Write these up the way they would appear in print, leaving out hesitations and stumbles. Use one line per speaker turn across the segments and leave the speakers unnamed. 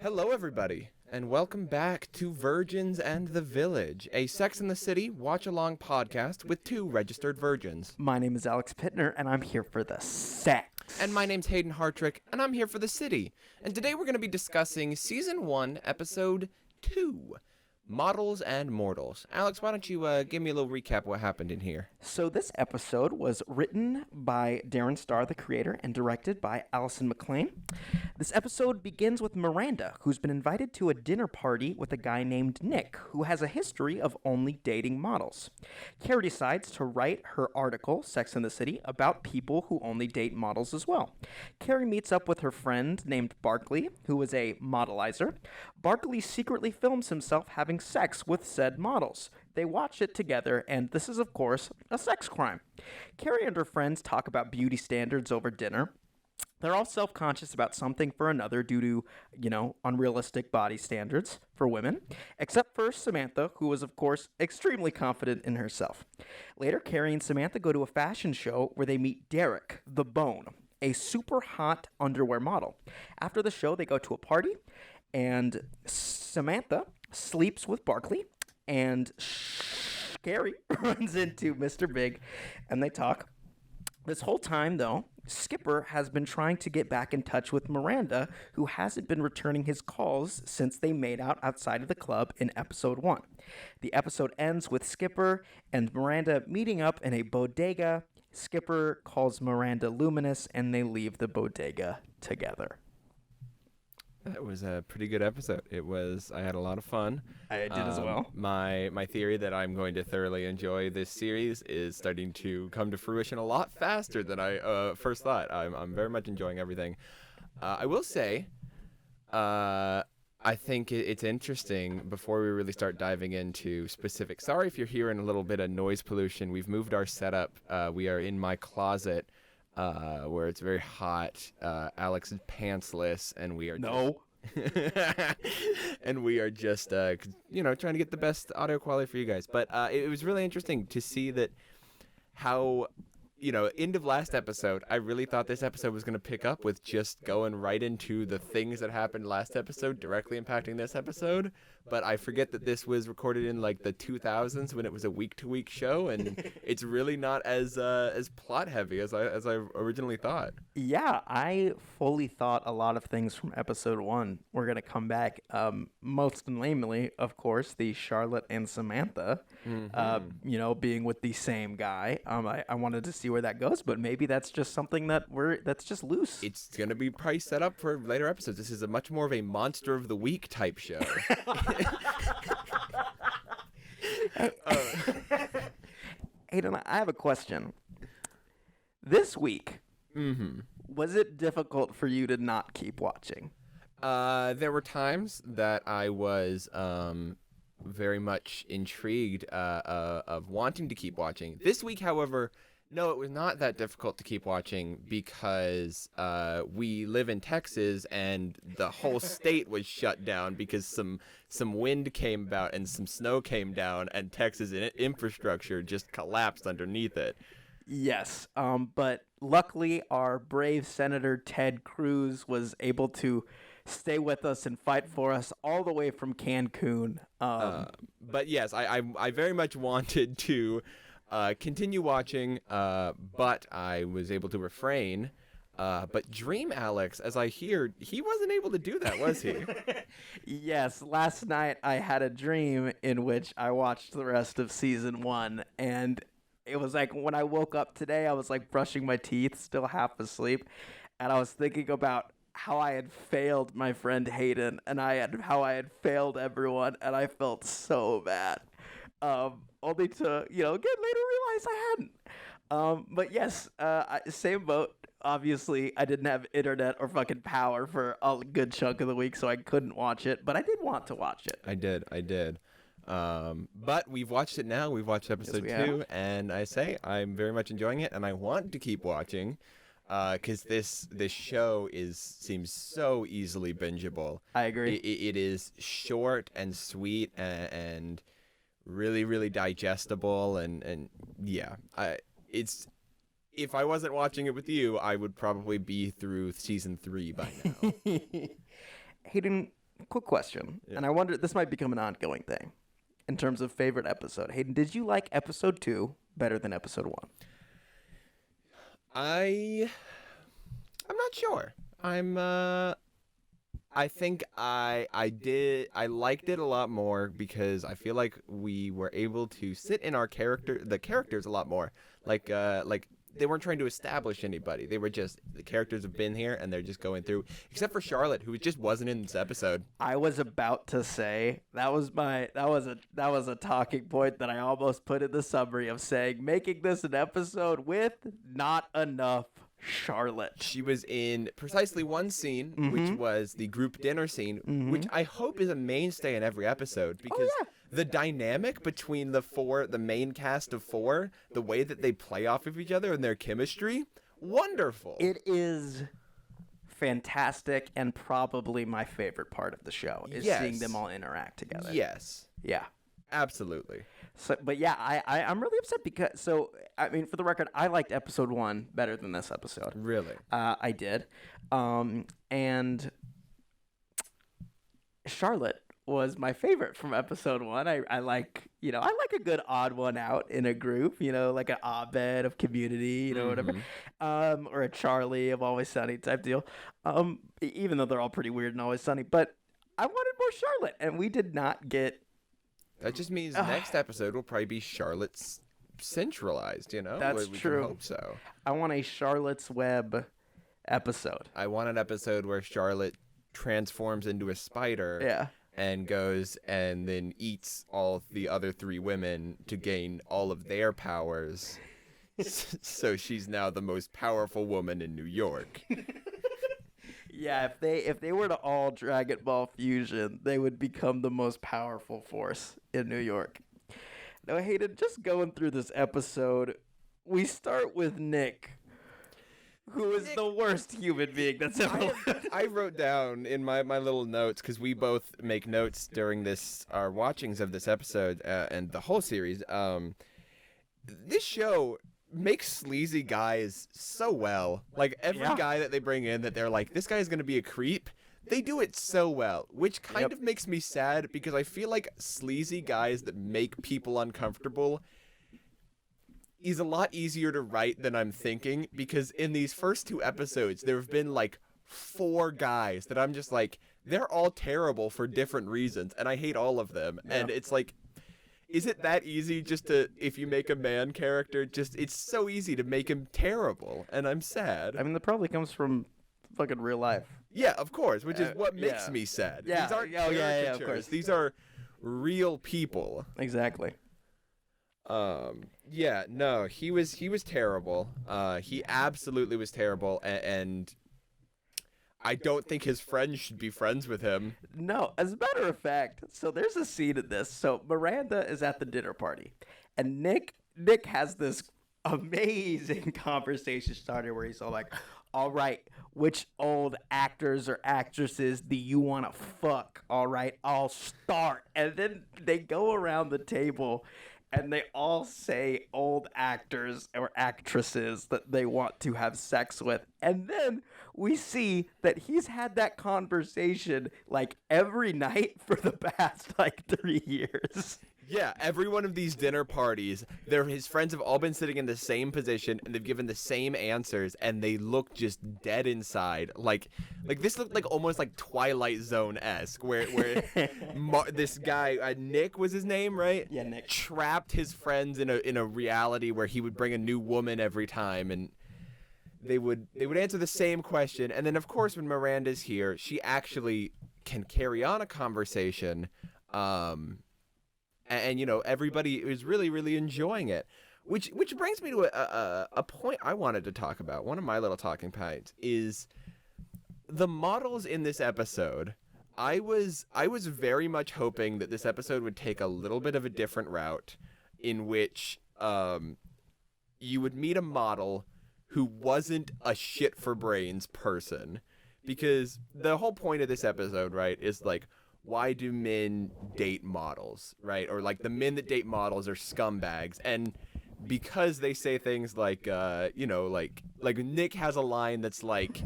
Hello, everybody, and welcome back to Virgins and the Village, a Sex and the City watch-along podcast with two registered virgins.
My name is Alex Pittner, and I'm here for the sex.
And my name's Hayden Hartrick, and I'm here for the city. And today we're going to be discussing Season 1, Episode 2, Models and Mortals. Alex, why don't you give me a little recap of what happened in here?
So this episode was written by Darren Star, the creator, and directed by Allison McLean. This episode begins with Miranda, who's been invited to a dinner party with a guy named Nick, who has a history of only dating models. Carrie decides to write her article, Sex and the City, about people who only date models as well. Carrie meets up with her friend named Barkley, who is a modelizer. Barkley secretly films himself having sex with said models. They watch it together, and this is, of course, a sex crime. Carrie and her friends talk about beauty standards over dinner. They're all self-conscious about something for another due to, unrealistic body standards for women, except for Samantha, who is, of course, extremely confident in herself. Later, Carrie and Samantha go to a fashion show where they meet Derek, the Bone, a super hot underwear model. After the show, they go to a party, and Samantha sleeps with Barkley, and Carrie runs into Mr. Big, and they talk. This whole time, though, Skipper has been trying to get back in touch with Miranda, who hasn't been returning his calls since they made out outside of the club in episode 1. The episode ends with Skipper and Miranda meeting up in a bodega. Skipper calls Miranda luminous, and they leave the bodega together.
That was a pretty good episode. I had a lot of fun.
I did as well.
My theory that I'm going to thoroughly enjoy this series is starting to come to fruition a lot faster than I first thought. I'm very much enjoying everything. I will say, I think it's interesting before we really start diving into specifics. Sorry if you're hearing a little bit of noise pollution. We've moved our setup. We are in my closet. Where it's very hot. Alex is pantsless, and we are and we are just trying to get the best audio quality for you guys. But it was really interesting to see that how end of last episode, I really thought this episode was going to pick up with just going right into the things that happened last episode directly impacting this episode. But I forget that this was recorded in like the 2000s when it was a week-to-week show, and it's really not as plot heavy as I originally thought.
Yeah, I fully thought a lot of things from episode 1 were going to come back. Most namely, of course, the Charlotte and Samantha, being with the same guy. I wanted to see where that goes, but maybe that's just something that's just loose.
It's going to be probably set up for later episodes. This is a much more of a monster of the week type show.
Hayden, I have a question. This week, was it difficult for you to not keep watching?
There were times that I was very much intrigued of wanting to keep watching. This week, however, no, it was not that difficult to keep watching because we live in Texas and the whole state was shut down because some wind came about and some snow came down and Texas infrastructure just collapsed underneath it.
Yes, but luckily our brave Senator Ted Cruz was able to stay with us and fight for us all the way from Cancun.
But yes, I very much wanted to continue watching, but I was able to refrain. But Dream Alex, as I hear, he wasn't able to do that, was he?
Yes, last night I had a dream in which I watched the rest of season 1, and it was like when I woke up today, I was like brushing my teeth, still half asleep, and I was thinking about how I had failed my friend Hayden, and how I had failed everyone, and I felt so bad. Only to, get later realize I hadn't. But yes, same boat. Obviously, I didn't have internet or fucking power for a good chunk of the week, so I couldn't watch it, but I did want to watch it.
I did. But we've watched it now. We've watched episode 2, and I say I'm very much enjoying it, and I want to keep watching. Because this show seems so easily bingeable.
I agree.
It is short and sweet and really, really digestible, and yeah, if I wasn't watching it with you, I would probably be through season 3 by now.
Hayden, quick question, and I wonder, this might become an ongoing thing in terms of favorite episode. Hayden, did you like episode 2 better than episode 1?
I'm not sure. I think I did. I liked it a lot more because I feel like we were able to sit in the characters a lot more. Like they weren't trying to establish anybody. They were just, the characters have been here and they're just going through, except for Charlotte, who just wasn't in this episode.
I was about to say that was a talking point that I almost put in the summary of saying making this an episode with not enough Charlotte.
She was in precisely one scene, which was the group dinner scene, which I hope is a mainstay in every episode, because the dynamic between the main cast of 4, the way that they play off of each other and their chemistry, wonderful.
It is fantastic, and probably my favorite part of the show is seeing them all interact together.
Yes.
Yeah.
Absolutely.
So, but yeah, I'm really upset because, so, I mean, for the record, I liked episode 1 better than this episode.
Really?
I did. And Charlotte was my favorite from episode 1. I like a good odd one out in a group, like an Abed of Community, whatever. Or a Charlie of Always Sunny type deal. Even though they're all pretty weird and Always Sunny. But I wanted more Charlotte, and we did not get.
That just means next episode will probably be Charlotte's centralized,
That's
we
true.
Can hope so.
I want a Charlotte's Web episode.
I want an episode where Charlotte transforms into a spider.
Yeah.
And goes and then eats all the other 3 women to gain all of their powers. So she's now the most powerful woman in New York.
Yeah, if they were to all Dragon Ball fusion, they would become the most powerful force in New York. Now, Hayden, just going through this episode, we start with Nick, who is the worst human being that's ever lived.
I wrote down in my little notes, because we both make notes during our watchings of this episode and the whole series. This show makes sleazy guys so well. Like, every guy that they bring in that they're like, this guy's going to be a creep, they do it so well, which kind of makes me sad, because I feel like sleazy guys that make people uncomfortable is a lot easier to write than I'm thinking, because in these first 2 episodes, there have been like 4 guys that I'm just like, they're all terrible for different reasons, and I hate all of them. Yeah. And it's like, is it that easy just to, if you make a man character, it's so easy to make him terrible, and I'm sad.
I mean, that probably comes from fucking real life.
Yeah, of course, which is what makes me sad.
Yeah.
These aren't caricatures.
Of course.
These are real people.
Exactly.
Yeah, no, he was terrible. He absolutely was terrible, and I don't think his friends should be friends with him.
No, as a matter of fact, so there's a scene in this. So Miranda is at the dinner party, and Nick has this amazing conversation starter where he's all like, all right, which old actors or actresses do you want to fuck? All right, I'll start. And then they go around the table and they all say old actors or actresses that they want to have sex with. And then we see that he's had that conversation like every night for the past like 3 years.
Yeah, every one of these dinner parties, his friends have all been sitting in the same position, and they've given the same answers, and they look just dead inside. Like this looked like almost like Twilight Zone-esque, where this guy, Nick was his name, right?
Yeah, Nick.
Trapped his friends in a reality where he would bring a new woman every time, and they would answer the same question. And then, of course, when Miranda's here, she actually can carry on a conversation, and everybody is really, really enjoying it, which brings me to a point I wanted to talk about. One of my little talking points is the models in this episode. I was very much hoping that this episode would take a little bit of a different route, in which you would meet a model who wasn't a shit for brains person, because the whole point of this episode, right, is like, why do men date models, right? Or like the men that date models are scumbags. And because they say things like, like Nick has a line that's like,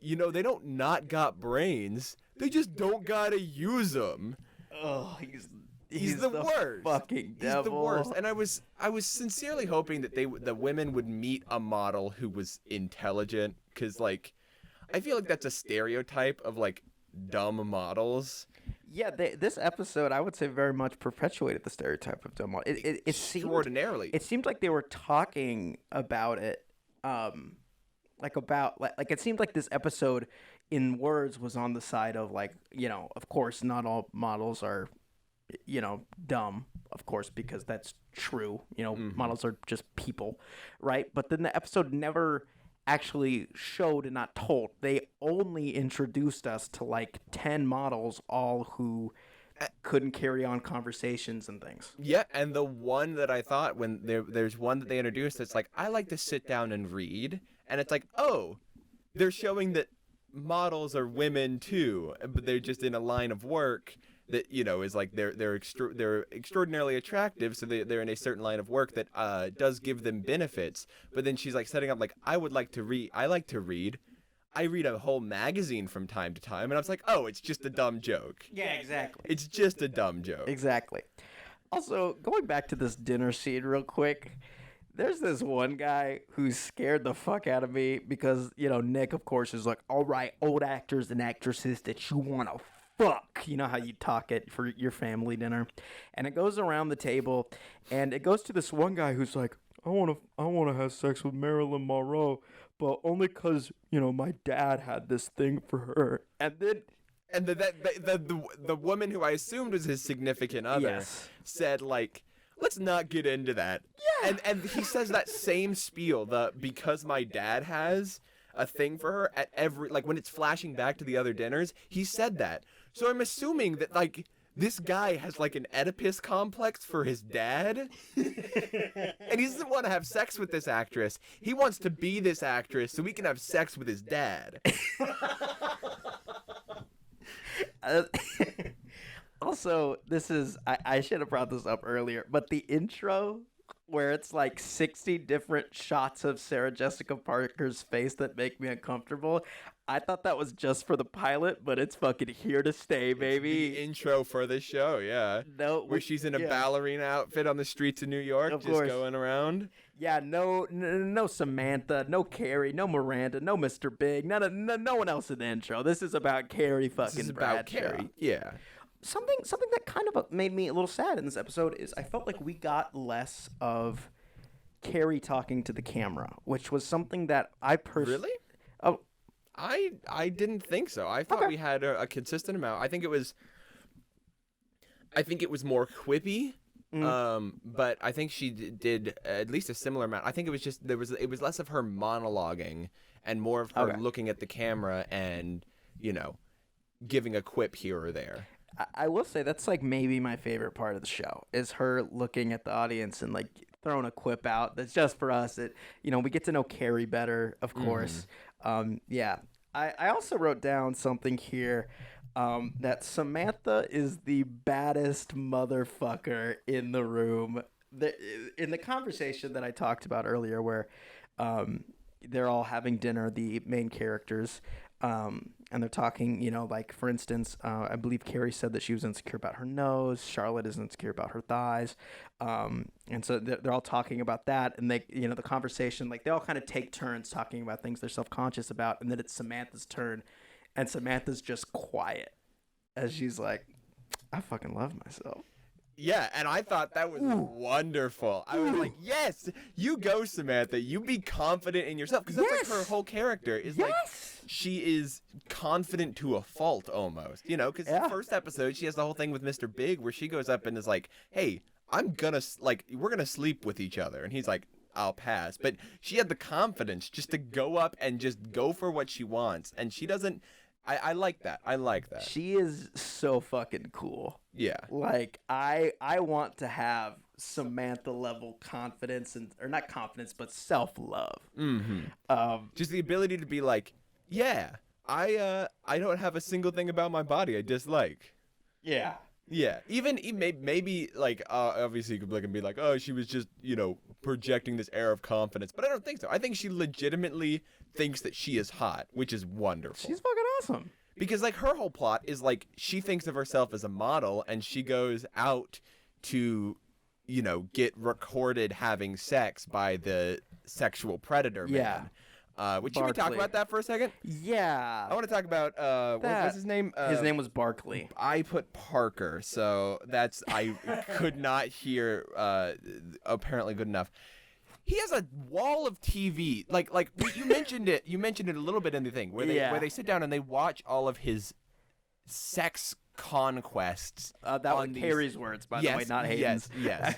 they don't not got brains. They just don't gotta use them.
Oh, he's
the worst.
Fucking devil.
He's the worst. And I was sincerely hoping that the women would meet a model who was intelligent, because like, I feel like that's a stereotype of like dumb models.
Yeah, this episode, I would say, very much perpetuated the stereotype of dumb model. It
Extraordinarily.
It seemed like they were talking about it, like it seemed like this episode, in words, was on the side of like, of course, not all models are, dumb, of course, because that's true. Models are just people, right? But then the episode never actually showed and not told. They only introduced us to like 10 models, all who couldn't carry on conversations and things.
Yeah, and the one that I thought, when there's one that they introduced that's like, I like to sit down and read, and it's like, oh, they're showing that models are women too, but they're just in a line of work that is like they're extraordinarily attractive, so they're in a certain line of work that does give them benefits. But then she's like setting up like, I like to read. I read a whole magazine from time to time, and I was like, oh, it's just a dumb joke.
Yeah, exactly.
It's just a dumb joke.
Exactly. Also, going back to this dinner scene real quick, there's this one guy who scared the fuck out of me because, Nick, of course, is like, all right, old actors and actresses that you want to fuck. You know how you talk it for your family dinner. And it goes around the table, and it goes to this one guy who's like, I want to have sex with Marilyn Monroe, but only because, my dad had this thing for her. And then...
And the woman who I assumed was his significant other said, like, let's not get into that. Yeah. And he says that same spiel, because my dad has a thing for her at every, like, when it's flashing back to the other dinners, he said that. So I'm assuming that, like, this guy has, like, an Oedipus complex for his dad. And he doesn't want to have sex with this actress. He wants to be this actress so he can have sex with his dad.
Also, this is, I should have brought this up earlier, but the intro where it's like 60 different shots of Sarah Jessica Parker's face that make me uncomfortable, I thought that was just for the pilot, but it's fucking here to stay, baby.
It's the intro for the show, yeah.
No,
where she's in a ballerina outfit on the streets of New York, just going around.
Yeah, no Samantha, no Carrie, no Miranda, no Mr. Big, no one else in the intro. This is about Carrie fucking
This is
Bradshaw.
about Carrie, yeah.
Something that kind of made me a little sad in this episode is I felt like we got less of Carrie talking to the camera, which was something that I personally...
Really?
Oh,
I didn't think so. I thought we had a consistent amount. I think it was more quippy. But I think she did at least a similar amount. I think it was just it was less of her monologuing and more of her looking at the camera and giving a quip here or there.
I will say that's like maybe my favorite part of the show is her looking at the audience and like throwing a quip out that's just for us. We get to know Carrie better, of course. Yeah. I also wrote down something here that Samantha is the baddest motherfucker in the room. In the conversation that I talked about earlier where they're all having dinner, the main characters, and they're talking, like, for instance, I believe Carrie said that she was insecure about her nose. Charlotte is insecure about her thighs. And so they're all talking about that. And they, the conversation, like, they all kind of take turns talking about things they're self-conscious about. And then it's Samantha's turn. And Samantha's just quiet as she's like, I fucking love myself.
Yeah, and I thought that was wonderful. I was like, yes, you go, Samantha. You be confident in yourself. Because that's like her whole character is like, she is confident to a fault almost. Because the first episode, she has the whole thing with Mr. Big where she goes up and is like, hey, we're going to sleep with each other. And he's like, I'll pass. But she had the confidence just to go up and just go for what she wants. And she doesn't... I like that. I like that.
She is so fucking cool.
Yeah.
Like, I want to have Samantha level confidence or not confidence, but self-love.
Just the ability to be like, yeah, I don't have a single thing about my body I dislike.
Yeah.
Yeah, even maybe like obviously you could look and be like, oh, she was just projecting this air of confidence, but I don't think so. I think she legitimately thinks that she is hot, which is wonderful.
She's fucking awesome.
Because like her whole plot is like she thinks of herself as a model, and she goes out to get recorded having sex by the sexual predator man.
Yeah.
Should we talk about that for a second?
Yeah.
I want to talk about what was his name?
His name was Barkley.
I put Parker, so I could not hear apparently good enough. He has a wall of TV. Like you mentioned it. You mentioned it a little bit in the thing where they sit down and they watch all of his sex conquests.
That was Carrie's words, by the way, not Hayden's.
Yes.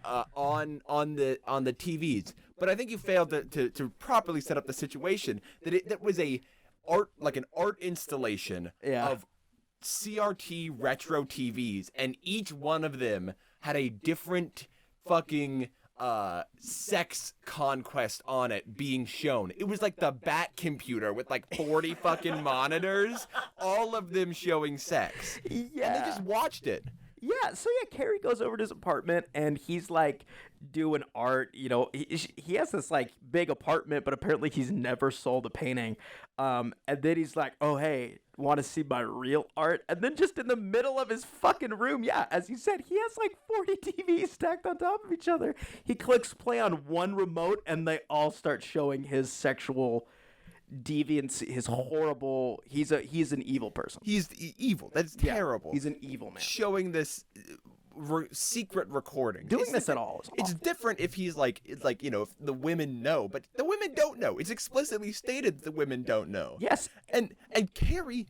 On the TVs. But I think you failed to properly set up the situation that was an art installation of CRT retro TVs, and each one of them had a different fucking sex conquest on it being shown. It was like the Bat computer with like 40 fucking monitors, all of them showing sex.
Yeah.
And they just watched it.
Yeah, so Carrie goes over to his apartment and he's like doing art. He has this like big apartment, but apparently he's never sold a painting. And then he's like, oh, hey, want to see my real art? And then just in the middle of his fucking room, as you said, he has like 40 TVs stacked on top of each other. He clicks play on one remote and they all start showing his sexual deviance, his horrible. He's an evil person.
He's evil. That's terrible.
He's an evil man.
Showing this secret recording.
Doing this at all is
It's different if he's like, if the women know, but the women don't know. It's explicitly stated that the women don't know.
Yes.
And Carrie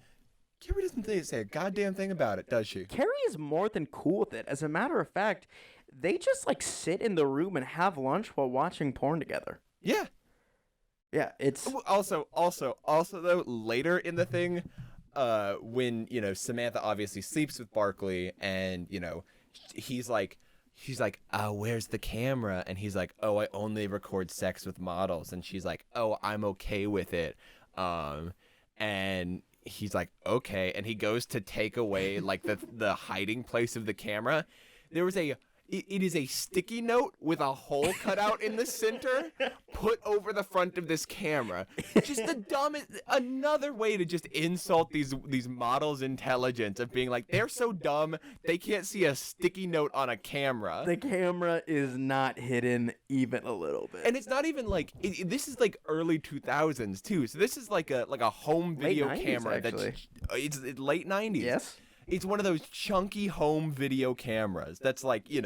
doesn't say a goddamn thing about it, does she?
Carrie is more than cool with it. As a matter of fact, they just like sit in the room and have lunch while watching porn together.
Yeah.
Yeah, it's
also though later in the thing, when Samantha obviously sleeps with Barkley, and he's like, where's the camera? And he's like, oh, I only record sex with models. And she's like, oh, I'm okay with it. And he's like, okay. And he goes to take away like the hiding place of the camera. There was it is a sticky note with a hole cut out in the center put over the front of this camera. Just the dumbest, another way to just insult these models' intelligence of being like, they're so dumb, they can't see a sticky note on a camera.
The camera is not hidden even a little bit.
And it's not even like, this is like early 2000s too. So this is like a home video
late 90s,
camera.
actually.
It's late 90s.
Yes.
It's one of those chunky home video cameras that's like, big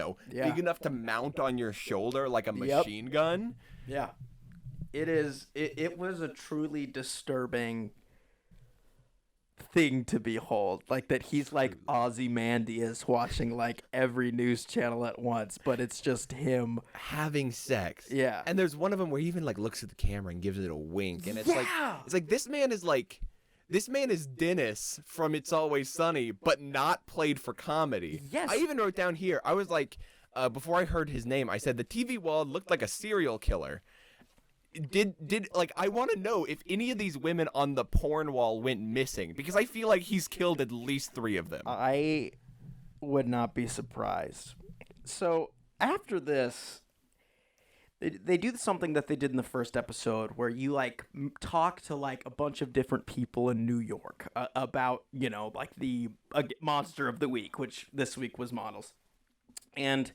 enough to mount on your shoulder like a machine gun.
Yeah. It is. It was a truly disturbing thing to behold. Like that he's like Ozymandias watching like every news channel at once, but it's just him
having sex.
Yeah.
And there's one of them where he even like looks at the camera and gives it a wink. And it's like this man is Dennis from It's Always Sunny, but not played for comedy.
Yes.
I even wrote down here, I was like, before I heard his name, I said the TV wall looked like a serial killer. I want to know if any of these women on the porn wall went missing, because I feel like he's killed at least 3 of them.
I would not be surprised. So after this, they do something that they did in the first episode where you like talk to like a bunch of different people in New York about, like the monster of the week, which this week was models. And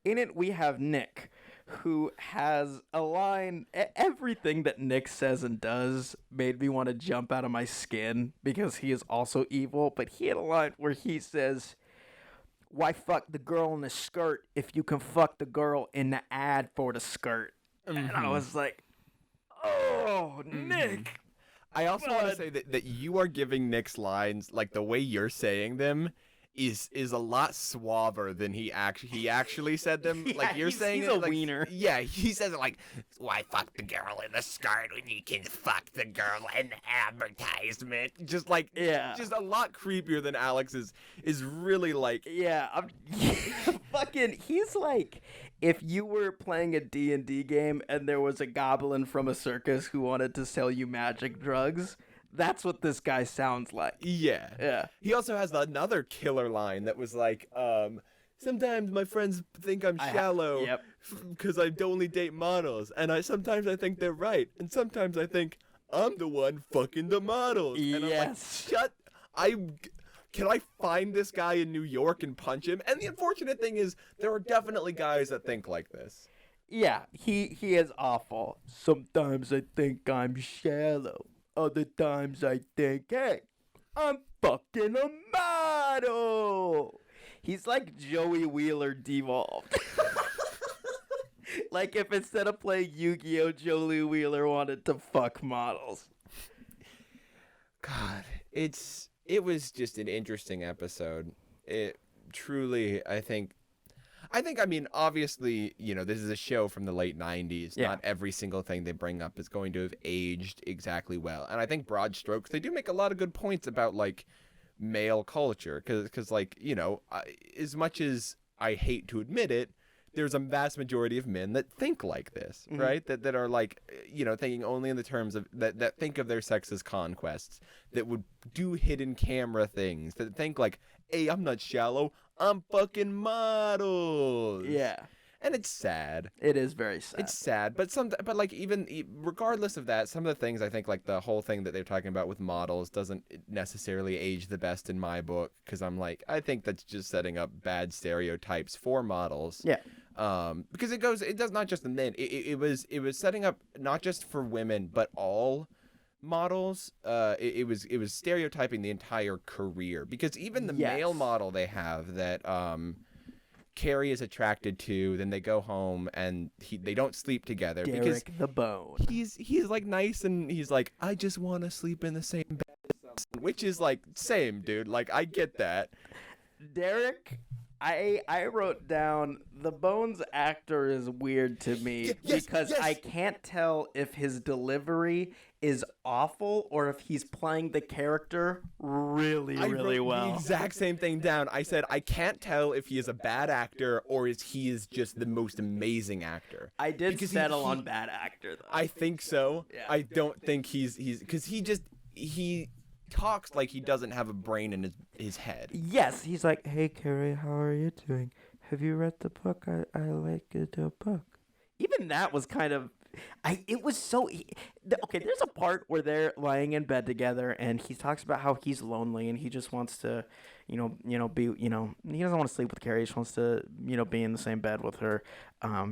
in it, we have Nick, who has a line. Everything that Nick says and does made me want to jump out of my skin because he is also evil. But he had a line where he says, why fuck the girl in the skirt if you can fuck the girl in the ad for the skirt? Mm-hmm. And I was like, oh, Nick.
I also want to say that you are giving Nick's lines, like the way you're saying them is a lot suaver than he actually said them.
Yeah,
like you're saying
he's
it
a
like,
wiener.
Yeah, he says it like, why fuck the girl in the skirt when you can fuck the girl in the advertisement? Just like, just a lot creepier than Alex is really like.
Yeah, fucking, he's like, if you were playing a D&D game and there was a goblin from a circus who wanted to sell you magic drugs, That's what this guy sounds like.
Yeah.
Yeah.
He also has another killer line that was like, sometimes my friends think I'm shallow
Yep.
because I only date models, and sometimes I think they're right, and sometimes I think I'm the one fucking the models. And
Yes.
I'm like, can I find this guy in New York and punch him? And the unfortunate thing is, there are definitely guys that think like this.
Yeah, he is awful. Sometimes I think I'm shallow. Other times I think, hey, I'm fucking a model. He's like Joey Wheeler devolved. Like if instead of playing Yu-Gi-Oh, Joey Wheeler wanted to fuck models.
God, it was just an interesting episode. It truly, I mean, obviously, this is a show from the late 90s.
Yeah.
Not every single thing they bring up is going to have aged exactly well. And I think broad strokes, they do make a lot of good points about, like, male culture. Because like, as much as I hate to admit it, there's a vast majority of men that think like this, right? That are like, thinking only in the terms of, that think of their sex as conquests, that would do hidden camera things, that think like, hey, I'm not shallow, I'm fucking models.
Yeah.
And it's sad.
It is very sad.
It's sad, but like even regardless of that, some of the things I think like the whole thing that they're talking about with models doesn't necessarily age the best in my book, because I'm like, I think that's just setting up bad stereotypes for models.
Yeah.
Because it does not just the men. It was setting up not just for women but all models. It was stereotyping the entire career, because even the male model they have that Carrie is attracted to, then they go home and they don't sleep together.
Derek the Bone.
He's like nice, and he's like, I just want to sleep in the same bed as someone, which is like, same dude, like I get that.
Derek, I wrote down the Bones actor is weird to me because I can't tell if his delivery is awful or if he's playing the character really well.
The exact same thing down. I said I can't tell if he is a bad actor or he is just the most amazing actor.
I did settle on bad actor though.
I think so.
Yeah.
I don't think he's because he talks like he doesn't have a brain in his head.
Yes, he's like, hey Carrie, how are you doing? Have you read the book? I like the book. Even that was kind of, it was so, okay, there's a part where they're lying in bed together and he talks about how he's lonely and he just wants to, he doesn't want to sleep with Carrie. He just wants to, be in the same bed with her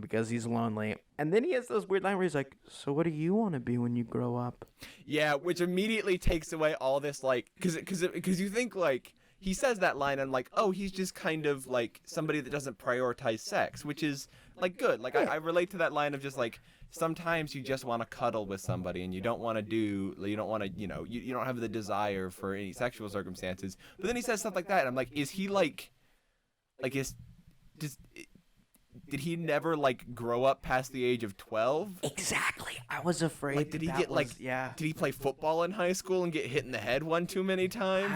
because he's lonely. And then he has those weird lines where he's like, so what do you want to be when you grow up?
Yeah, which immediately takes away all this, like, because you think, like, he says that line and, like, oh, he's just kind of, like, somebody that doesn't prioritize sex, which is, like, good. Like, I relate to that line of just, like, sometimes you just want to cuddle with somebody and you don't want to you don't have the desire for any sexual circumstances. But then he says stuff like that, and I'm like, is he, did he never, like, grow up past the age of 12?
Exactly. I was afraid.
Like, did he did he play football in high school and get hit in the head one too many times?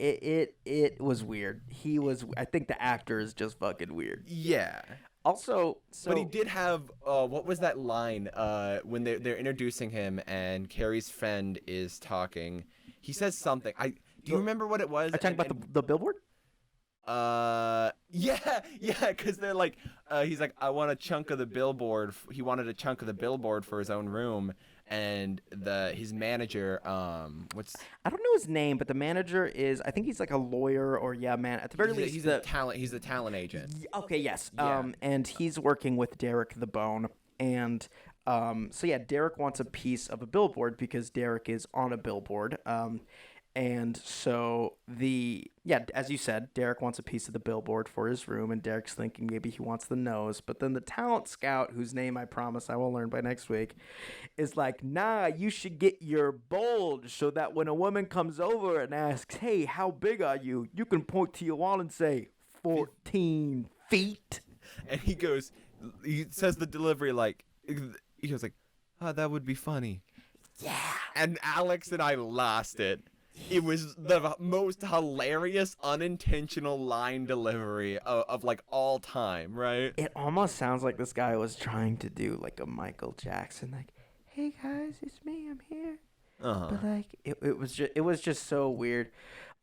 It was weird. I think the actor is just fucking weird.
Yeah.
Also,
but he did have, what was that line, when they're introducing him and Carrie's friend is talking? He says something. Do you remember what it was?
Are you talking about the billboard?
Yeah, because they're like, he's like, I want a chunk of the billboard. He wanted a chunk of the billboard for his own room, and his manager, I
don't know his name, but the manager is, I think he's like a lawyer or at the very least
he's the talent agent.
Okay, yes.
Yeah.
And he's working with Derek the Bone, and Derek wants a piece of a billboard because Derek is on a billboard. And so as you said, Derek wants a piece of the billboard for his room, and Derek's thinking maybe he wants the nose. But then the talent scout, whose name I promise I will learn by next week, is like, nah, you should get your bulge so that when a woman comes over and asks, hey, how big are you? You can point to your wall and say, 14 feet.
And he says the delivery like, he goes like, oh, that would be funny.
Yeah.
And Alex and I lost it. It was the most hilarious unintentional line delivery of like all time, right?
It almost sounds like this guy was trying to do like a Michael Jackson, like, hey guys, it's me, I'm here.
Uh-huh.
But like it was just so weird.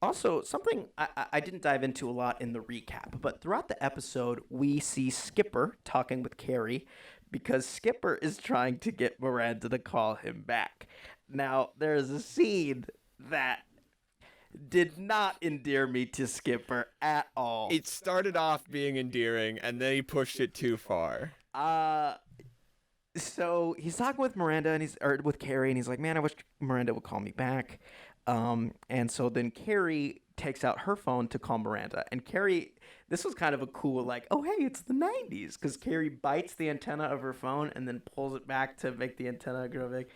Also, something I didn't dive into a lot in the recap, but throughout the episode, we see Skipper talking with Carrie because Skipper is trying to get Miranda to call him back. Now, there's a scene that did not endear me to Skipper at all.
It started off being endearing, and then he pushed it too far.
So he's talking with Miranda or with Carrie, and he's like, "Man, I wish Miranda would call me back." And so then Carrie takes out her phone to call Miranda, and Carrie, this was kind of a cool like, "Oh hey, it's the '90s," because Carrie bites the antenna of her phone and then pulls it back to make the antenna grow big.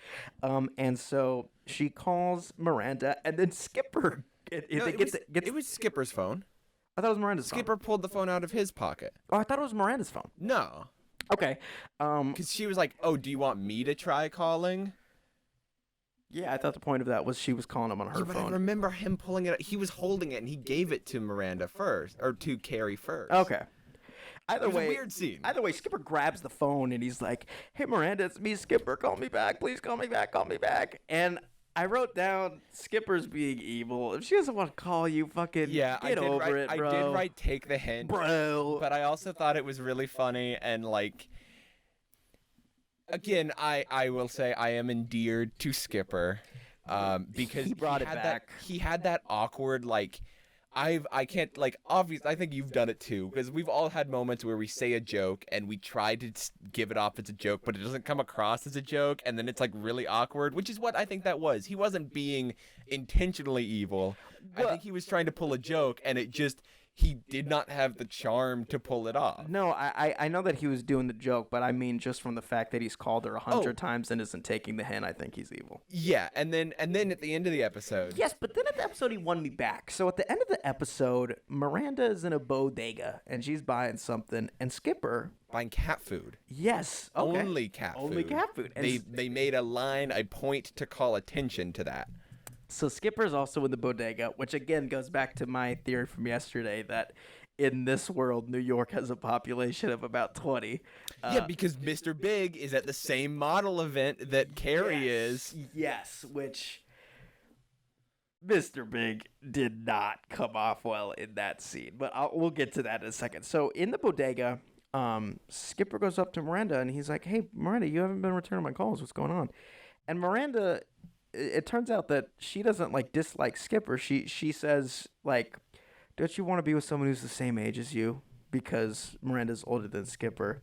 And so she calls Miranda, and then Skipper.
It was Skipper's phone.
I thought it was Miranda's phone.
Skipper pulled the phone out of his pocket.
Oh, I thought it was Miranda's phone.
No.
Okay.
Because she was like, "Oh, do you want me to try calling?"
Yeah, I thought the point of that was she was calling him on her
But
phone.
I remember him pulling it out. He was holding it, and he gave it to Miranda first, or to Carrie first.
Okay.
It was a weird scene.
Either way, Skipper grabs the phone and he's like, "Hey, Miranda, it's me, Skipper. Call me back. Please call me back. Call me back." And I wrote down Skipper's being evil. If she doesn't want to call you, fucking get over it, bro.
I did write take the hint.
Bro.
But I also thought it was really funny and like... Again, I will say I am endeared to Skipper because
he brought it back.
He had that awkward like... I can't, like, obviously, I think you've done it too, because we've all had moments where we say a joke and we try to give it off as a joke, but it doesn't come across as a joke, and then it's, like, really awkward, which is what I think that was. He wasn't being intentionally evil. I think he was trying to pull a joke, and he did not have the charm to pull it off.
No, I know that he was doing the joke, but I mean just from the fact that he's called her 100 times and isn't taking the hint, I think he's evil.
Yeah, and then at the end of the episode...
Yes, but then at the episode he won me back. So at the end of the episode, Miranda is in a bodega, and she's buying something, and Skipper...
Buying cat food.
Yes. Okay.
Only cat food.
Only cat food. And
they made a point to call attention to that.
So Skipper's also in the bodega, which again goes back to my theory from yesterday that in this world, New York has a population of about 20.
Yeah, because Mr. Big is at the same model event that Carrie is.
Yes, which Mr. Big did not come off well in that scene. But we'll get to that in a second. So in the bodega, Skipper goes up to Miranda and he's like, "Hey, Miranda, you haven't been returning my calls. What's going on?" And Miranda... It turns out that she doesn't like dislike Skipper. She says like, "Don't you want to be with someone who's the same age as you?" Because Miranda's older than Skipper.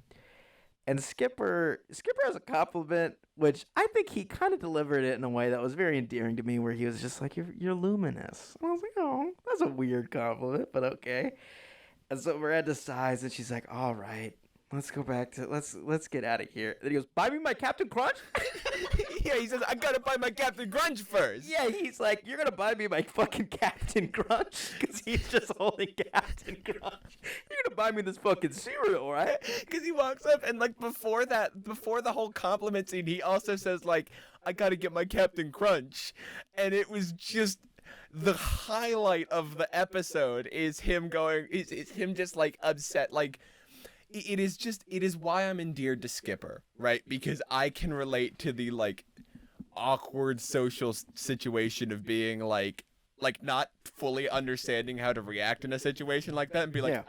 And Skipper has a compliment, which I think he kind of delivered it in a way that was very endearing to me, where he was just like, "You're luminous." And I was like, "Oh, that's a weird compliment, but okay." And so Miranda sighs and she's like, "All right, let's go back to let's get out of here." Then he goes, "Buy me my Captain Crunch."
Yeah, he says, "I gotta buy my Captain Crunch first."
Yeah, he's like, "You're gonna buy me my fucking Captain Crunch," because he's just holding Captain Crunch. "You're gonna buy me this fucking cereal, right?"
Because he walks up and like before the whole compliment scene, he also says like, "I gotta get my Captain Crunch," and it was just the highlight of the episode is him going, is him just like upset, like. It is why I'm endeared to Skipper, right? Because I can relate to the like awkward social situation of being like not fully understanding how to react in a situation like that and be like,
Yeah.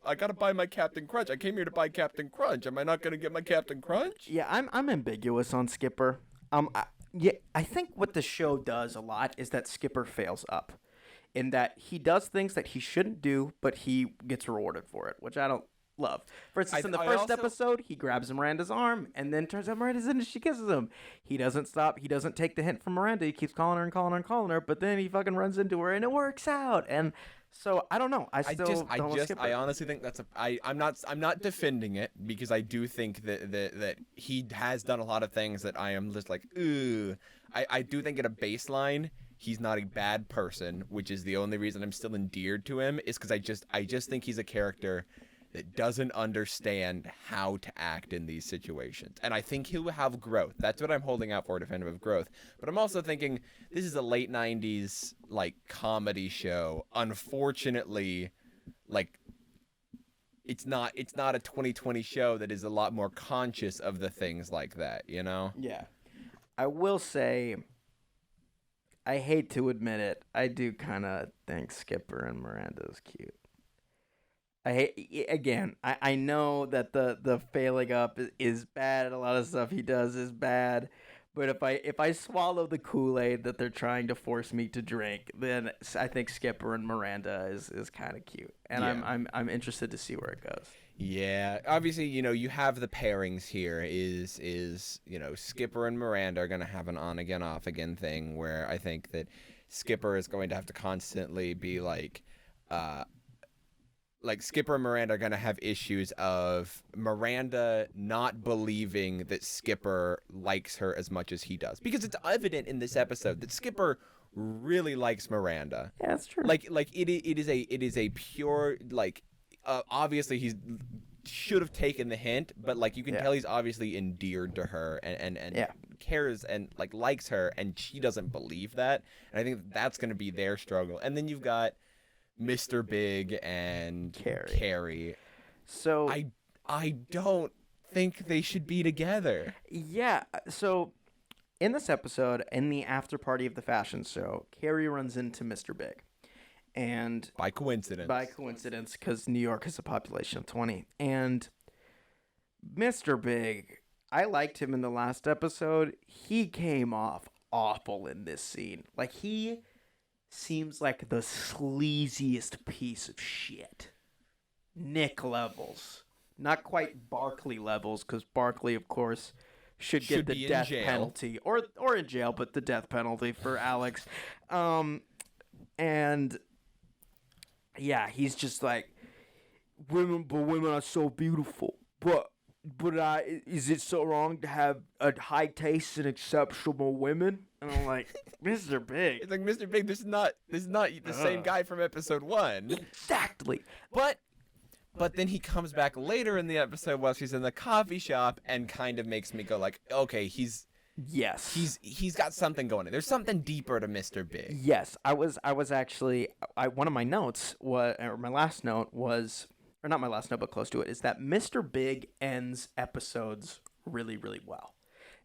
I gotta buy my Captain Crunch. I came here to buy Captain Crunch. Am I not gonna get my Captain Crunch?
Yeah, I'm ambiguous on Skipper. I think what the show does a lot is that Skipper fails up, in that he does things that he shouldn't do, but he gets rewarded for it, which I don't love. For instance, in the first episode, he grabs Miranda's arm, and then turns out Miranda's in and she kisses him. He doesn't stop. He doesn't take the hint from Miranda. He keeps calling her and calling her and calling her, but then he fucking runs into her, and it works out. And so I don't know.
I honestly think I'm not defending it, because I do think that he has done a lot of things that I am just like, ooh. I do think at a baseline, he's not a bad person, which is the only reason I'm still endeared to him, is because I just think he's a character that doesn't understand how to act in these situations. And I think he'll have growth. That's what I'm holding out for, definitive growth. But I'm also thinking this is a late 90s like comedy show. Unfortunately, like it's not a 2020 show that is a lot more conscious of the things like that, you know?
Yeah. I will say I hate to admit it, I do kind of think Skipper and Miranda is cute. I know that the failing up is bad. A lot of stuff he does is bad. But if I swallow the Kool-Aid that they're trying to force me to drink, then I think Skipper and Miranda is kind of cute, and
Yeah.
I'm interested to see where it goes.
Yeah, obviously, you have the pairings here is Skipper and Miranda are going to have an on again, off again thing where I think that Skipper is going to have to constantly be like Skipper and Miranda are going to have issues of Miranda not believing that Skipper likes her as much as he does. Because it's evident in this episode that Skipper really likes Miranda.
Yeah, that's true.
Like it is a pure obviously he should have taken the hint, but like you can tell he's obviously endeared to her and cares and like likes her, and she doesn't believe that. And I think that's going to be their struggle. And then you've got Mr. Big and Carrie.
So
I don't think they should be together.
Yeah. So in this episode, in the after party of the fashion show, Carrie runs into Mr. Big. And
by coincidence,
because New York has a population of 20. And Mr. Big, I liked him in the last episode. He came off awful in this scene. Like, he seems like the sleaziest piece of shit. Nick levels. Not quite Barkley levels, because Barkley, of course, should get the death penalty. Or in jail, but the death penalty for Alex. And yeah, he's just like, women are so beautiful, but is it so wrong to have a high taste and exceptional women? And I'm like, Mr. Big.
It's like, Mr. Big, this is not the same guy from episode 1.
Exactly.
But then he comes back later in the episode while she's in the coffee shop and kind of makes me go like, okay, he's got something going on. There's something deeper to Mr. Big.
Yes, I was actually one of my notes was, or my last note was, or not my last note, but close to it, is that Mr. Big ends episodes really, really well.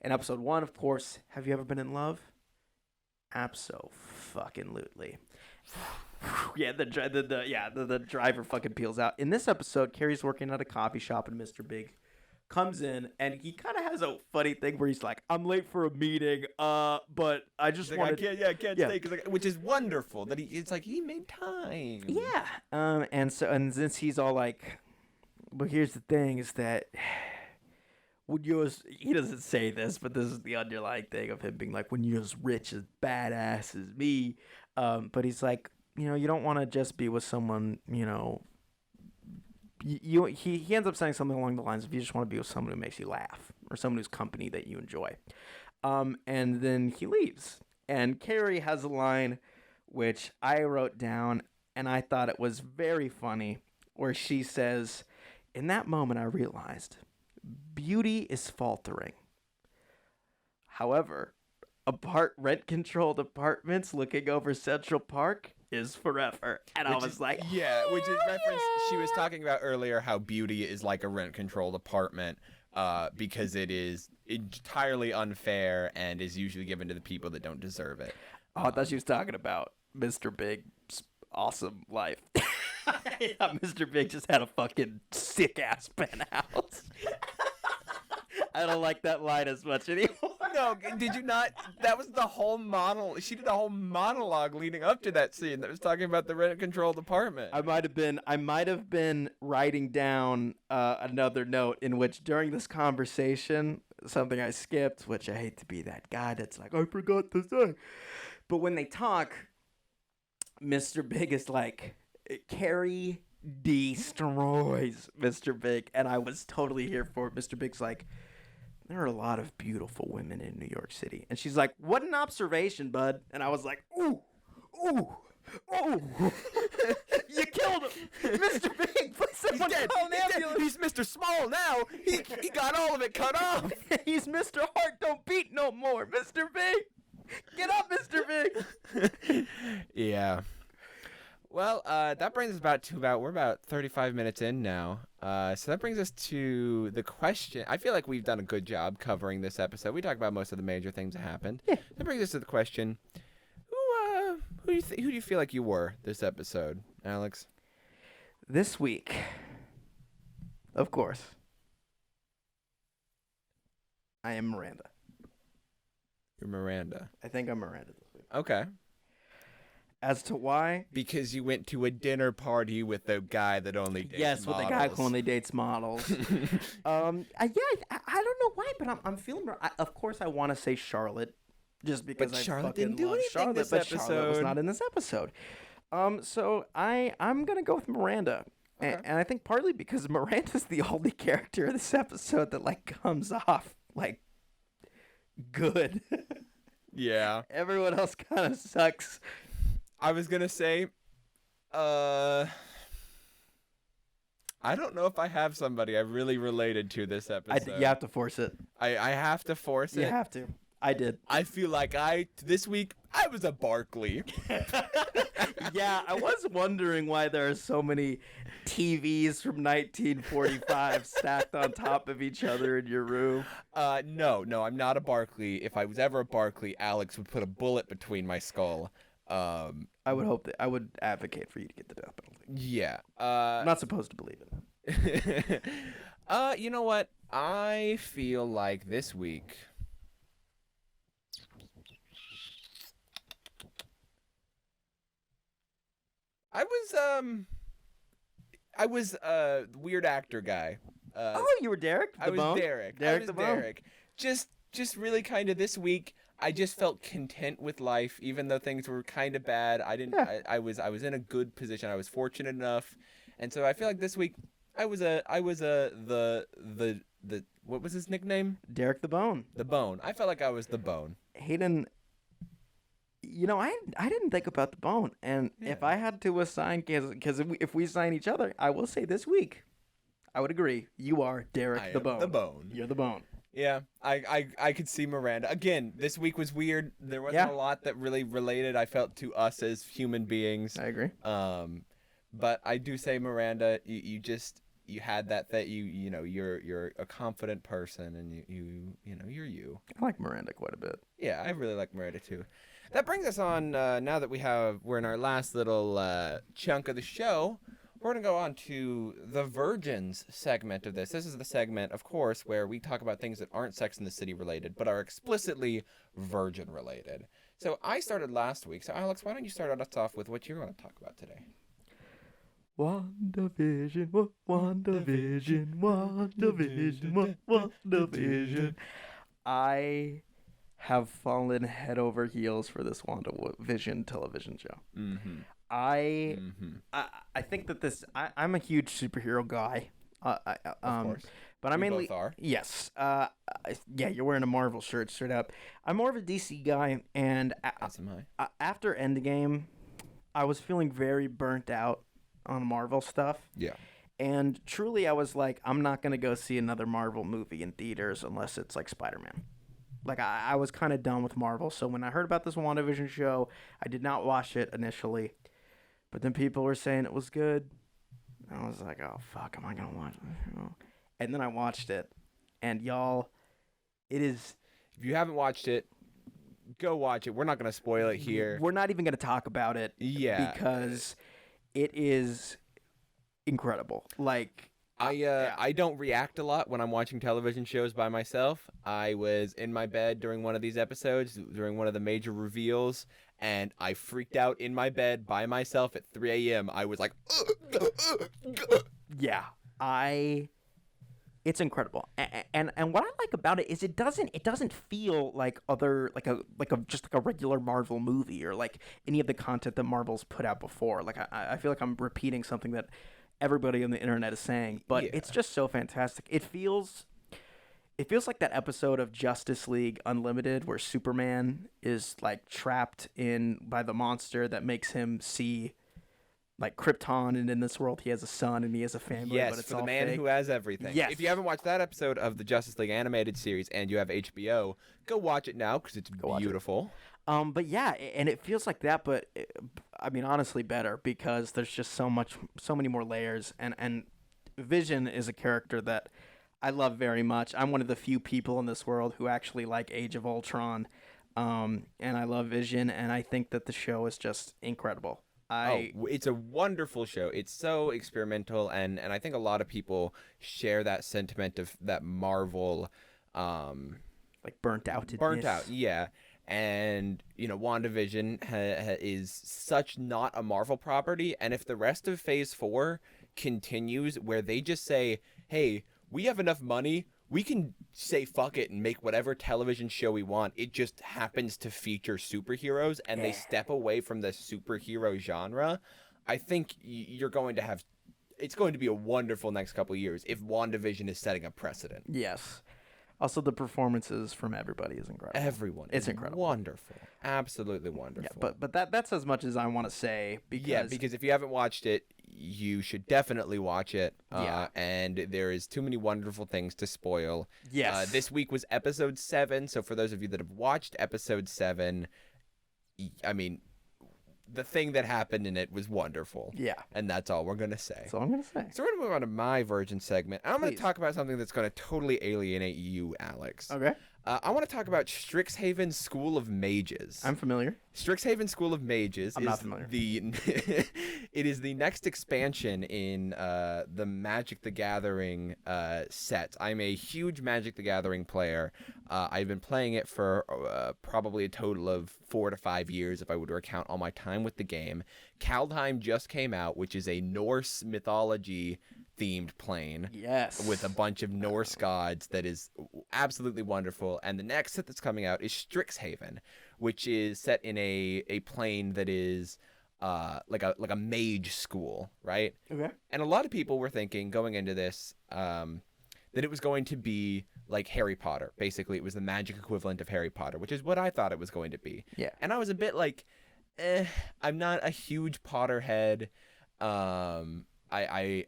In episode 1, of course, have you ever been in love? Abso-fucking-lutely. Yeah, the driver fucking peels out. In this episode, Carrie's working at a coffee shop and Mr. Big comes in, and he kind of has a funny thing where he's like, I'm late for a meeting, but I just wanted...
I can't stay, which is wonderful, that it's like, he made time.
Yeah. And since he's all like, but here's the thing, is that when you're he doesn't say this, but this is the underlying thing of him being like, when you're as rich as badass as me, but he's like, you don't want to just be with someone, he ends up saying something along the lines of, you just want to be with someone who makes you laugh, or someone whose company that you enjoy. And then he leaves. And Carrie has a line which I wrote down, and I thought it was very funny, where she says, in that moment I realized beauty is faltering. However, rent-controlled apartments looking over Central Park is forever. And I was like,
yeah, which is reference she was talking about earlier, how beauty is like a rent-controlled apartment, because it is entirely unfair and is usually given to the people that don't deserve it.
Oh, I thought she was talking about Mr. Big's awesome life. Yeah, Mr. Big just had a fucking sick-ass penthouse. I don't like that line as much anymore.
No, did you not? That was the whole monologue. She did a whole monologue leading up to that scene that was talking about the rent-controlled apartment.
I might have been writing down another note in which during this conversation, something I skipped, which I hate to be that guy that's like, I forgot to say. But when they talk, Mr. Big is like, Carrie destroys Mr. Big. And I was totally here for it. Mr. Big's like, there are a lot of beautiful women in New York City. And she's like, what an observation, bud. And I was like, ooh. You killed him. Mr. Big, please someone call an ambulance.
He's Mr. Small now. He got all of it cut off.
He's Mr. Heart don't beat no more. Mr. Big. Get up, Mr. Big.
Yeah. Well, that brings us we're about 35 minutes in now. So that brings us to the question. I feel like we've done a good job covering this episode. We talked about most of the major things that happened.
Yeah.
That brings us to the question, Who do you feel like you were this episode, Alex?
This week, of course, I am Miranda.
You're Miranda.
I think I'm Miranda this week.
Okay.
As to why?
Because you went to a dinner party with the guy that only dates models.
With the guy who only dates models. I don't know why, but I'm feeling. Of course, I want to say Charlotte, just because
But
I
Charlotte
fucking
didn't do
love
anything
Charlotte,
this
but Charlotte was
episode.
not in this episode. So I'm gonna go with Miranda,
Okay.
and I think partly because Miranda's the only character in this episode that like comes off like good.
Yeah.
Everyone else kind of sucks.
I was gonna say, I don't know if I have somebody I really related to this episode.
You have to force it.
I have to force it.
You have to. I did.
I feel like this week I was a Barkley.
Yeah, I was wondering why there are so many TVs from 1945 stacked on top of each other in your room.
No, I'm not a Barkley. If I was ever a Barkley, Alex would put a bullet between my skull.
I would hope that I would advocate for you to get the death penalty.
Yeah.
I'm not supposed to believe it.
You know what? I feel like this week I was weird actor guy.
You were Derek?
I was Derek.
Derek
I was
the Bone.
Derek. Just really kind of this week I just felt content with life, even though things were kind of bad. I didn't.
Yeah.
I was in a good position. I was fortunate enough, and so I feel like this week I was the what was his nickname?
Derek the Bone.
The Bone. I felt like I was the Bone.
Hayden, I didn't think about the Bone, and if I had to assign, because if we assign each other, I will say this week, I would agree. You are Derek
I
the
am
Bone.
the Bone.
You're the Bone.
Yeah, I could see Miranda. Again, this week was weird. There wasn't a lot that really related, I felt, to us as human beings.
I agree.
But I do say, Miranda, you had that you're a confident person, and you're you.
I like Miranda quite a bit.
Yeah, I really like Miranda too. That brings us on, now that we're in our last little chunk of the show, we're going to go on to the Virgins segment of this. This is the segment, of course, where we talk about things that aren't Sex and the City related, but are explicitly Virgin related. So I started last week. So Alex, why don't you start us off with what you're going to talk about today?
WandaVision, WandaVision, WandaVision, WandaVision. I have fallen head over heels for this WandaVision television show.
Mm-hmm.
I think that I'm a huge superhero guy.
Of course.
But I mainly
both are.
Yes. Yeah, you're wearing a Marvel shirt straight up. I'm more of a DC guy, and
As am I.
after Endgame, I was feeling very burnt out on Marvel stuff.
Yeah.
And truly, I was like, I'm not gonna go see another Marvel movie in theaters unless it's like Spider-Man. Like, I was kind of done with Marvel. So when I heard about this WandaVision show, I did not watch it initially. But then people were saying it was good. And I was like, oh, fuck, am I going to watch it? And then I watched it. And y'all, it is...
If you haven't watched it, go watch it. We're not going to spoil it here.
We're not even going to talk about it.
Yeah.
Because it is incredible. Like...
I don't react a lot when I'm watching television shows by myself. I was in my bed during one of these episodes, during one of the major reveals, and I freaked out in my bed by myself at 3 a.m. I was like,
yeah, it's incredible. And what I like about it is it doesn't feel like just a regular Marvel movie or like any of the content that Marvel's put out before. Like I feel like I'm repeating something that everybody on the internet is saying, but it's just so fantastic. It feels like that episode of Justice League Unlimited where Superman is like trapped by the monster that makes him see like Krypton, and in this world he has a son and he has a family.
yes,
but it's
for
all
the man
fake.
who has everything.
Yes.
If you haven't watched that episode of the Justice League animated series and you have HBO, go watch it now because it's beautiful.
But yeah, and it feels like that, but I mean, honestly, better because there's just so many more layers, and Vision is a character that I love very much. I'm one of the few people in this world who actually like Age of Ultron. and I love Vision, and I think that the show is just incredible.
It's a wonderful show. It's so experimental, and I think a lot of people share that sentiment of that Marvel,
like burnt out.
Yeah. And WandaVision is such not a Marvel property, and if the rest of Phase 4 continues, where they just say, "Hey, we have enough money. We can say fuck it and make whatever television show we want. It just happens to feature superheroes," and they step away from the superhero genre. I think you're going to have. It's going to be a wonderful next couple of years if WandaVision is setting a precedent.
Yes. Also, the performances from everybody is incredible.
Everyone.
It's incredible.
Wonderful. Absolutely wonderful.
Yeah, but that's as much as I want to say.
Because if you haven't watched it, you should definitely watch it.
Yeah.
And there is too many wonderful things to spoil.
Yes.
This week was episode 7. So for those of you that have watched episode 7, I mean, the thing that happened in it was wonderful.
Yeah.
And that's all we're going to say.
That's all I'm going to say.
So we're going to move on to my Virgin segment. I'm going
Please.
to talk about something that's going to totally alienate you, Alex.
Okay.
I want to talk about Strixhaven School of Mages.
I'm familiar.
Strixhaven School of Mages
I'm not familiar.
It is the next expansion in the Magic the Gathering set. I'm a huge Magic the Gathering player. I've been playing it for probably a total of 4 to 5 years if I were to account all my time with the game. Kaldheim just came out, which is a Norse mythology themed plane.
Yes.
With a bunch of Norse gods that is absolutely wonderful. And the next set that's coming out is Strixhaven, which is set in a plane that is like a mage school, right?
Okay.
And a lot of people were thinking going into this that it was going to be like Harry Potter. Basically, it was the magic equivalent of Harry Potter, which is what I thought it was going to be.
Yeah.
And I was a bit like, I'm not a huge Potterhead. I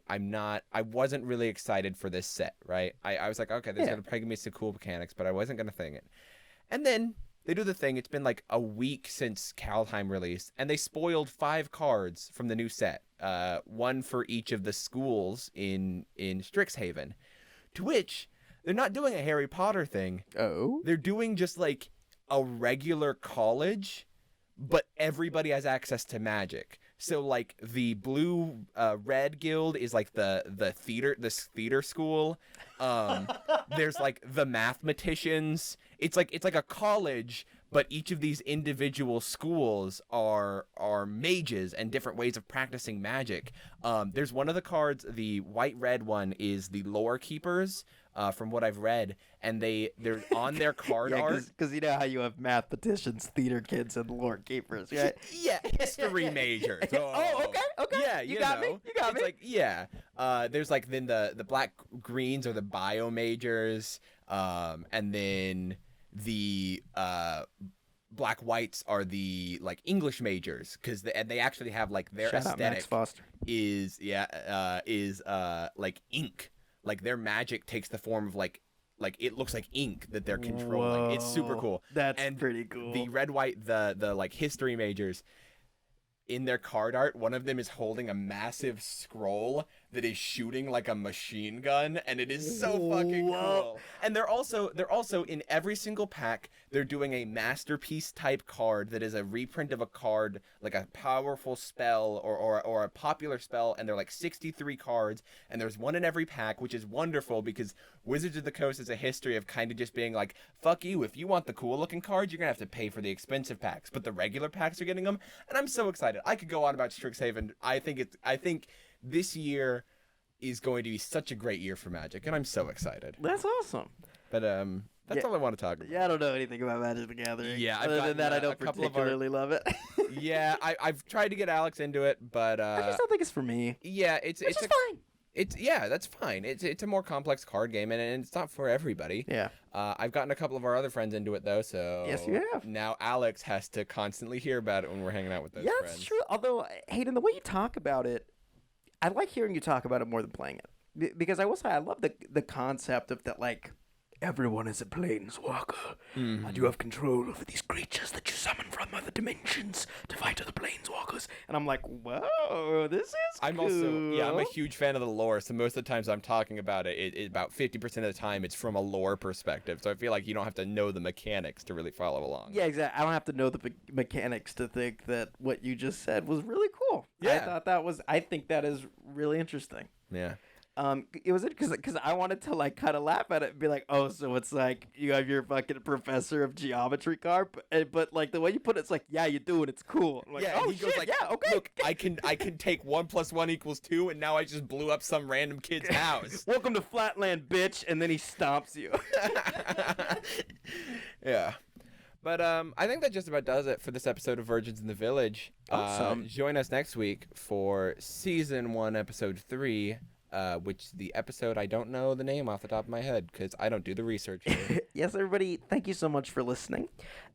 wasn't really excited for this set, right? I was like, okay, there's gonna probably be some cool mechanics, but I wasn't gonna think it. And then they do the thing. It's been like a week since Kaldheim released, and they spoiled 5 cards from the new set, one for each of the schools in Strixhaven. To which they're not doing a Harry Potter thing.
Oh.
They're doing just like a regular college, but everybody has access to magic. So like the blue red guild is like the theater school. There's like the mathematicians. It's like a college, but each of these individual schools are mages and different ways of practicing magic. There's one of the cards, the white red one is the lore keepers. From what I've read, and they're on their card art.
Because you know how you have mathematicians, theater kids, and lore keepers, right?
Yeah, history majors.
Okay.
Yeah,
you got me.
It's like, yeah. There's like then the black greens are the bio majors, and then the black whites are the like English majors because they actually have like their
Shout out Max
aesthetic
Foster.
is like ink. Like their magic takes the form of like it looks like ink that they're controlling.
Whoa,
it's super cool.
That's pretty cool.
The red, white, the like history majors, in their card art, one of them is holding a massive scroll that is shooting like a machine gun, and it is so fucking cool. And they're also in every single pack, they're doing a masterpiece type card that is a reprint of a card, like a powerful spell or a popular spell, and they're like 63 cards, and there's one in every pack, which is wonderful because Wizards of the Coast is a history of kind of just being like, fuck you, if you want the cool looking cards, you're gonna have to pay for the expensive packs, but the regular packs are getting them, and I'm so excited. I could go on about Strixhaven. I think this year is going to be such a great year for Magic, and I'm so excited.
That's awesome.
But that's all I want to talk about.
Yeah, I don't know anything about Magic the Gathering.
Yeah,
other than that, I don't particularly love it.
Yeah, I've tried to get Alex into it, but
I just don't think it's for me.
Yeah, it's
fine.
That's fine. It's a more complex card game, and it's not for everybody.
Yeah.
I've gotten a couple of our other friends into it though, so
yes, you have.
Now Alex has to constantly hear about it when we're hanging out with those
friends.
That's
true. Although Hayden, the way you talk about it, I like hearing you talk about it more than playing it, because I will say I love the concept of that, like everyone is a planeswalker. I do have control over these creatures that you summon from other dimensions to fight other planeswalkers. And I'm like, whoa, this is
I'm
cool.
I'm a huge fan of the lore, so most of the times I'm talking about it, about 50% of the time it's from a lore perspective. So I feel like you don't have to know the mechanics to really follow along.
Yeah, exactly. I don't have to know the mechanics to think that what you just said was really cool.
Yeah.
I think that is really interesting.
Yeah.
It was because I wanted to like kind of laugh at it and be like, oh, so it's like you have your fucking professor of geometry card, but like the way you put it's like, yeah, you do, and it's cool. I'm like,
Yeah,
oh
and he goes
shit,
like,
yeah, okay.
Look, I can take 1 + 1 = 2, and now I just blew up some random kid's house.
Welcome to Flatland, bitch, and then he stomps you.
Yeah. But I think that just about does it for this episode of Virgins in the Village.
Awesome.
Join us next week for season 1, episode 3. Which the episode I don't know the name off the top of my head because I don't do the research.
Yes, everybody, thank you so much for listening.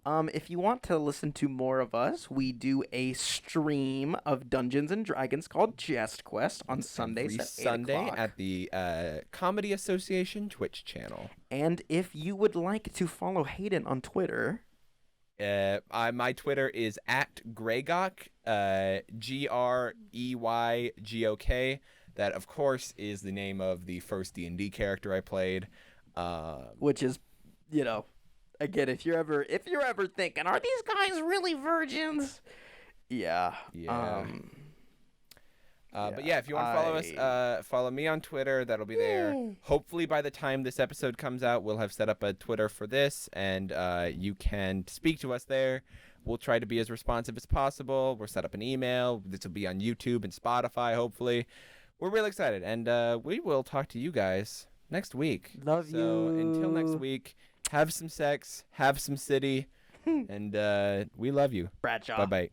If you want to listen to more of us, we do a stream of Dungeons and Dragons called Jest Quest on Sundays
Every
at 8
Sunday
o'clock.
at the Comedy Association Twitch channel.
And if you would like to follow Hayden on Twitter,
my Twitter is @Greygok, GREYGOK. That, of course, is the name of the first D&D character I played.
which is, you know, again, if you're ever thinking, are these guys really virgins? Yeah.
Yeah. But yeah, if you want to follow us, follow me on Twitter. That'll be there. Hopefully, by the time this episode comes out, we'll have set up a Twitter for this, and you can speak to us there. We'll try to be as responsive as possible. We'll set up an email. This will be on YouTube and Spotify, hopefully. We're really excited, and we will talk to you guys next week.
Love you.
So until next week, have some sex, have some city, and we love you.
Bradshaw.
Bye-bye.